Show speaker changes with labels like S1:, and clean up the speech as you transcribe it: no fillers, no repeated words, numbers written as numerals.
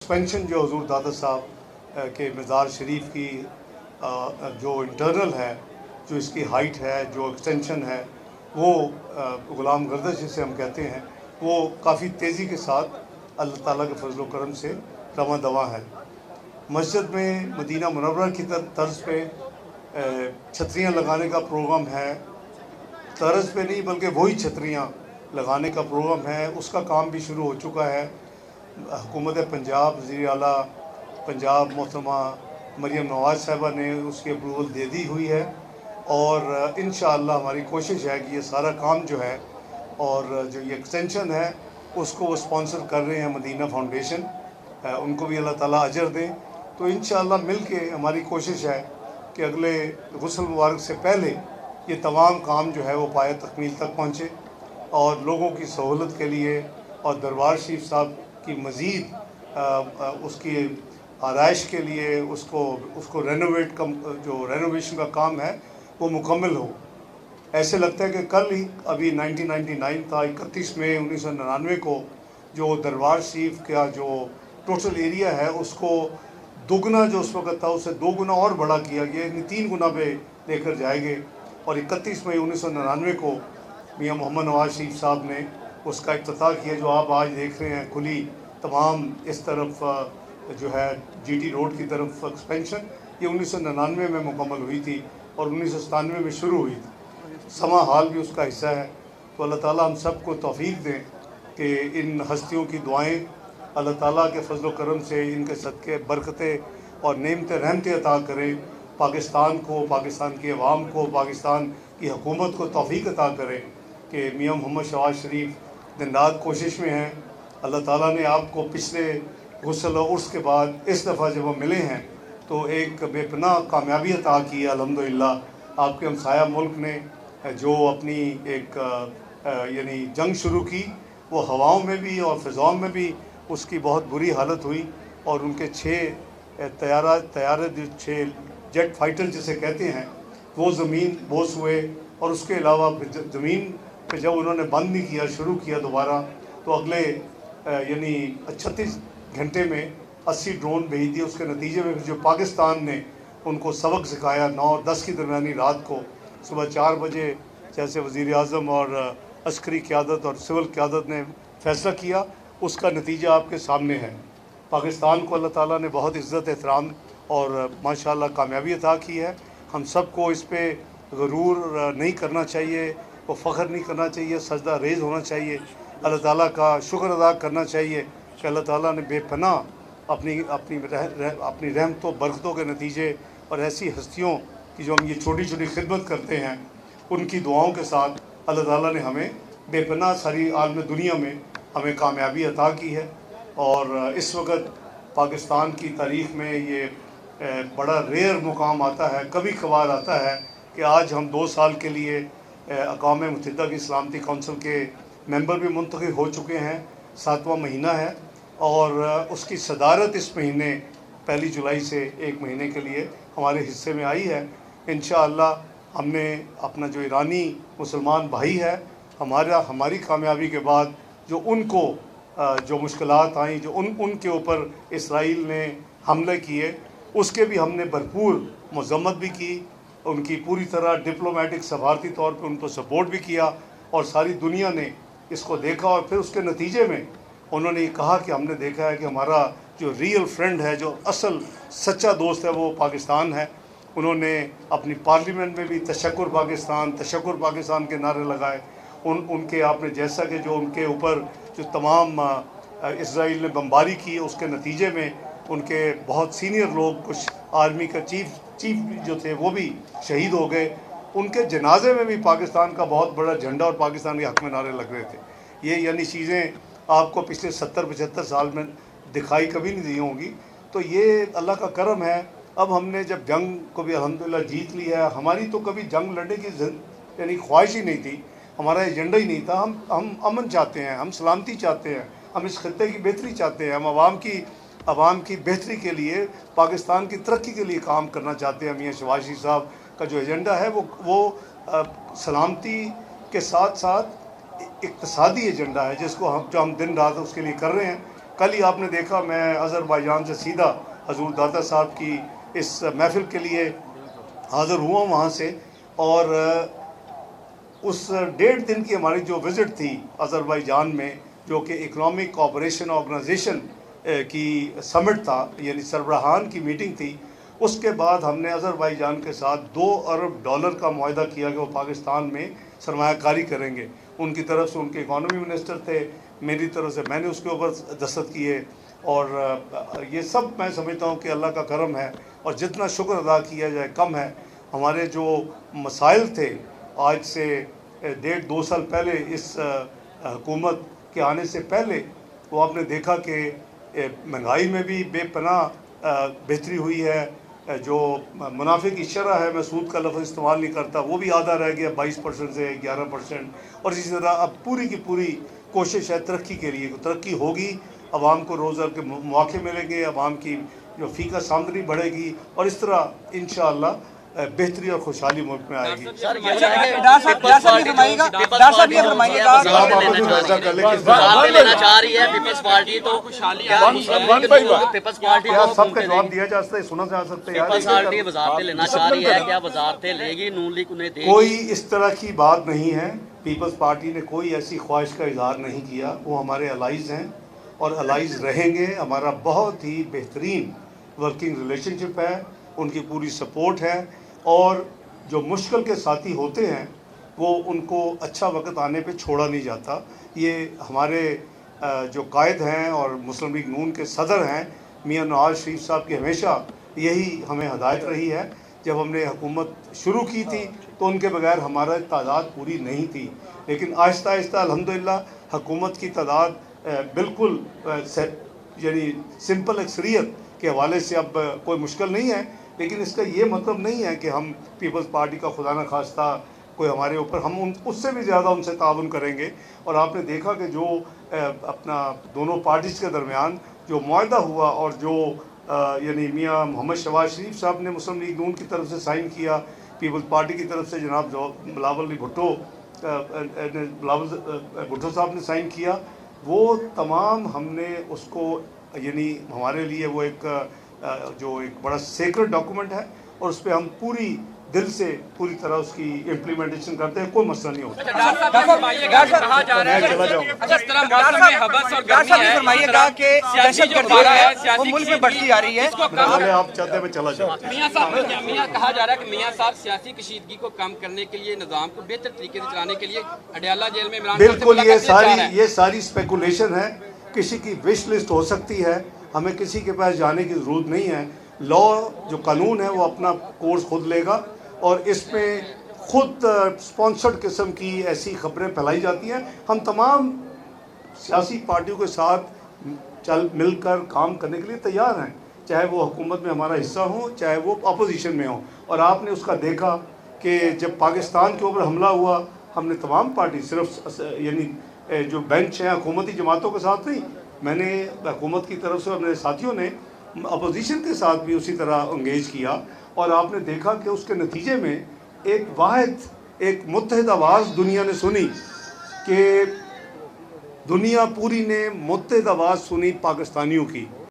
S1: Expansion जो हजूर दादा साहब के मज़ार शरीफ की जो इंटरनल है, जो इसकी हाइट है, जो एक्सटेंशन है, वो ग़ुलाम गर्दश जिसे हम कहते हैं, वो काफ़ी तेज़ी के साथ अल्लाह ताला के फजल व करम से रवां दवा है। मस्जिद में मदीना मुनव्वरा की तर्ज पे छतरियाँ लगाने का प्रोग्राम है। तर्ज पे नहीं बल्कि वही छतरियाँ लगाने का प्रोग्राम है, उसका काम भी शुरू हो चुका है। हुकूमत पंजाब वज़ीर आला पंजाब मोहतरमा मरियम नवाज़ साहिबा ने उसकी अप्रूवल दे दी हुई है और इंशाअल्लाह हमारी कोशिश है कि ये सारा काम जो है और जो ये एक्सटेंशन है उसको वो स्पॉन्सर कर रहे हैं मदीना फाउंडेशन, उनको भी अल्लाह ताला अजर दें। तो इंशाअल्लाह मिल के हमारी कोशिश है कि अगले गुस्ल मुबारक से पहले ये तमाम काम जो है वो पाया तकमील तक पहुँचे और लोगों की सहूलत के लिए और दरबार शरीफ साहब की मज़ीद उसकी आराइश के लिए उसको रेनोवेट जो रेनोवेशन का काम है वो मुकम्मल हो। ऐसे लगता है कि कल ही अभी 1999 था, 31 मई 1999 को जो दरबार शरीफ का जो टोटल एरिया है उसको दुगना जो उस वक़्त था उससे 2 गुना और बड़ा किया गया, यानी 3 गुना पे लेकर जाएंगे। और 31 मई 1999 को मियाँ मोहम्मद नवाज़ शरीफ साहब ने उसका इफ्तिताह किया, जो आप आज देख रहे हैं खुली तमाम इस तरफ जो है जीटी रोड की तरफ एक्सपेंशन, ये 1999 में मुकम्मल हुई थी और 1997 में शुरू हुई थी। समा हाल भी उसका हिस्सा है। तो अल्लाह ताला हम सब को तौफीक दें कि इन हस्तियों की दुआएं अल्लाह ताला के फजल व करम से इनके सदक़े बरकतें और नेमतें रहमतें अता करें। पाकिस्तान को, पाकिस्तान की अवाम को, पाकिस्तान की हुकूमत को तौफीक अता करें कि मियाँ मोहम्मद शहबाज शरीफ दिन रात कोशिश में हैं। अल्लाह ताला ने आपको पिछले गुस्ल और उर्स के बाद इस दफ़ा जब वो मिले हैं तो एक बेपनाह कामयाबी अता की है अल्हम्दुलिल्लाह। आपके हमसाया मुल्क ने जो अपनी एक यानी जंग शुरू की, वो हवाओं में भी और फ़िज़ाओं में भी उसकी बहुत बुरी हालत हुई और उनके 6 तैयारे जो 6 जेट फाइटर जिसे कहते हैं वो ज़मीन बोस हुए। और उसके अलावा ज़मीन पे जब उन्होंने बंद नहीं किया, शुरू किया दोबारा, तो अगले यानी 36 घंटे में 80 ड्रोन भेज दिए। उसके नतीजे में जो पाकिस्तान ने उनको सबक सिखाया 9 और 10 की दरमियानी रात को सुबह 4 बजे, जैसे वज़ीर आज़म और अस्करी क़यादत और सिविल क़यादत ने फ़ैसला किया, उसका नतीजा आपके सामने है। पाकिस्तान को अल्लाह ताला ने बहुत इज़्ज़त एहतराम और माशाअल्लाह कामयाबी अता की है। हम सब को इस पे गरूर नहीं करना चाहिए, वो फ़ख्र नहीं करना चाहिए, सजदा रेज़ होना चाहिए, अल्लाह ताला का शुक्र अदा करना चाहिए कि अल्लाह ताला ने बेपनाह अपनी रहमतों बरकतों के नतीजे और ऐसी हस्तियों की जो हम ये छोटी छोटी खिदमत करते हैं उनकी दुआओं के साथ अल्लाह ताला ने हमें बेपनाह सारी आलम दुनिया में हमें कामयाबी अता की है। और इस वक्त पाकिस्तान की तारीख़ में ये बड़ा रेयर मुकाम आता है, कभी कभार आता है कि आज हम 2 साल के लिए अक़वाम मुत्तहिदा की सलामती कौंसिल के मेंबर भी मुंतखब हो चुके हैं। 7वां महीना है और उसकी सदारत इस महीने 1 जुलाई से 1 महीने के लिए हमारे हिस्से में आई है। इंशाअल्लाह हमने अपना जो ईरानी मुसलमान भाई है, हमारी कामयाबी के बाद जो उनको जो मुश्किलात आई, जो उनके ऊपर इसराइल ने हमले किए, उसके भी हमने भरपूर मज़म्मत भी की, उनकी पूरी तरह डिप्लोमेटिक सफारती तौर पर उनको सपोर्ट भी किया और सारी दुनिया ने इसको देखा। और फिर उसके नतीजे में उन्होंने ये कहा कि हमने देखा है कि हमारा जो रियल फ्रेंड है, जो असल सच्चा दोस्त है, वो पाकिस्तान है। उन्होंने अपनी पार्लियामेंट में भी तशक्कुर पाकिस्तान के नारे लगाए। उनके आपने जैसा कि जो उनके ऊपर जो तमाम इसराइल ने बमबारी की, उसके नतीजे में उनके बहुत सीनियर लोग, कुछ आर्मी का चीफ जो थे वो भी शहीद हो गए। उनके जनाजे में भी पाकिस्तान का बहुत बड़ा झंडा और पाकिस्तान के हक़ में नारे लग रहे थे। ये यानी चीज़ें आपको पिछले 70-75 साल में दिखाई कभी नहीं दी होंगी। तो ये अल्लाह का करम है। अब हमने जब जंग को भी अल्हम्दुलिल्लाह जीत लिया है, हमारी तो कभी जंग लड़ने की यानी ख्वाहिश ही नहीं थी, हमारा एजेंडा ही नहीं था। हम अमन चाहते हैं, हम सलामती चाहते हैं, हम इस खत्ते की बेहतरी चाहते हैं, हम आवाम की बेहतरी के लिए, पाकिस्तान की तरक्की के लिए काम करना चाहते हैं। मियाँ शहबाज शरीफ साहब का जो एजेंडा है वो सलामती के साथ साथ इक़्तिसादी एजेंडा है, जो हम दिन रात उसके लिए कर रहे हैं। कल ही आपने देखा मैं अज़रबैजान से सीधा हजूर दाता साहब की इस महफिल के लिए हाज़िर हुआ वहाँ से, और उस 1.5 दिन की हमारी जो विज़िट थी अज़रबैजान में, जो कि इकनॉमिक कोऑपरेशन ऑर्गेनाइजेशन की समिट था, यानी सरबराहान की मीटिंग थी। उसके बाद हमने अज़रबैजान के साथ $2 अरब का मुआहदा किया कि वो पाकिस्तान में सरमायाकारी करेंगे। उनकी तरफ से उनके इकॉनमी मिनिस्टर थे, मेरी तरफ से मैंने उसके ऊपर दस्तखत किए, और ये सब मैं समझता हूँ कि अल्लाह का करम है, और जितना शुक्र अदा किया जाए कम है। हमारे जो मसाइल थे आज से 1.5-2 साल पहले, इस हुकूमत के आने से पहले, वो आपने देखा कि महंगाई में भी बेपनाह बेहतरी हुई है। जो मुनाफे की शरह है, मैं सूद का लफ्ज़ इस्तेमाल नहीं करता, वो भी आधा रह गया 22% से 11%। और इसी तरह अब पूरी की पूरी कोशिश है तरक्की के लिए, तरक्की होगी, आवाम को रोज़गार के मौके मिलेंगे, आवाम की जो फ़ीका आमदनी बढ़ेगी, और इस तरह इंशाअल्लाह बेहतरी और खुशहाली मुल्क में आएगी। सबका जवाब दिया जा सकता है, सुना जा सकता है। कोई इस तरह की बात नहीं है। पीपल्स पार्टी ने कोई ऐसी ख्वाहिश का इजहार नहीं किया। वो हमारे अलाइज हैं और अलाइज रहेंगे। हमारा बहुत ही बेहतरीन वर्किंग रिलेशनशिप है, उनकी पूरी सपोर्ट है, और जो मुश्किल के साथी होते हैं वो उनको अच्छा वक्त आने पे छोड़ा नहीं जाता। ये हमारे जो कायद हैं और मुस्लिम लीग नून के सदर हैं मियां नवाज शरीफ साहब की हमेशा यही हमें हदायत रही है। जब हमने हुकूमत शुरू की थी तो उनके बगैर हमारा तादाद पूरी नहीं थी, लेकिन आहिस्ता आहिस्ता अल्हम्दुलिल्लाह हुकूमत की तादाद बिल्कुल यानी सिंपल अक्सरियत के हवाले से अब कोई मुश्किल नहीं है। लेकिन इसका ये मतलब नहीं है कि हम पीपल्स पार्टी का खुदा न खास्ता कोई हमारे ऊपर, हम उससे भी ज़्यादा उनसे ताउन करेंगे। और आपने देखा कि जो अपना दोनों पार्टीज़ के दरमियान जो मुआहदा हुआ, और जो यानी मियां मोहम्मद शहबाज शरीफ साहब ने मुस्लिम लीग नून की तरफ से साइन किया, पीपल्स पार्टी की तरफ से जनाब बिलावल भुट्टो साहब ने साइन किया, वो तमाम हमने उसको, यानी हमारे लिए वो जो एक बड़ा सेक्रेट डॉक्यूमेंट है, और उस पर हम पूरी दिल से पूरी तरह उसकी इम्प्लीमेंटेशन करते हैं। कोई मसला नहीं होता। आप चाहते हैं मैं चला जाऊँ?
S2: मियां कहा जा रहा है कि मियां साहब सियासी कशीदगी को कम करने के लिए, निज़ाम को बेहतर तरीके से चलाने के लिए अडयाला जेल में
S1: बिल्कुल ये सारी स्पेकुलेशन है। किसी की विश लिस्ट हो सकती है, हमें किसी के पास जाने की ज़रूरत नहीं है। लॉ जो कानून है वो अपना कोर्स खुद लेगा, और इसमें खुद स्पॉन्सर्ड किस्म की ऐसी खबरें फैलाई जाती हैं। हम तमाम सियासी पार्टियों के साथ मिलकर काम करने के लिए तैयार हैं, चाहे वो हुकूमत में हमारा हिस्सा हो, चाहे वो अपोजिशन में हो। और आपने उसका देखा कि जब पाकिस्तान के ऊपर हमला हुआ, हमने तमाम पार्टी, सिर्फ यानी जो बेंच हैं हुकूमती जमातों के साथ नहीं, मैंने हुकूमत की तरफ से अपने साथियों ने अपोजिशन के साथ भी उसी तरह इंगेज किया। और आपने देखा कि उसके नतीजे में एक मुत्तहिद आवाज़ दुनिया ने सुनी, कि दुनिया पूरी ने मुत्तहिद आवाज़ सुनी पाकिस्तानियों की।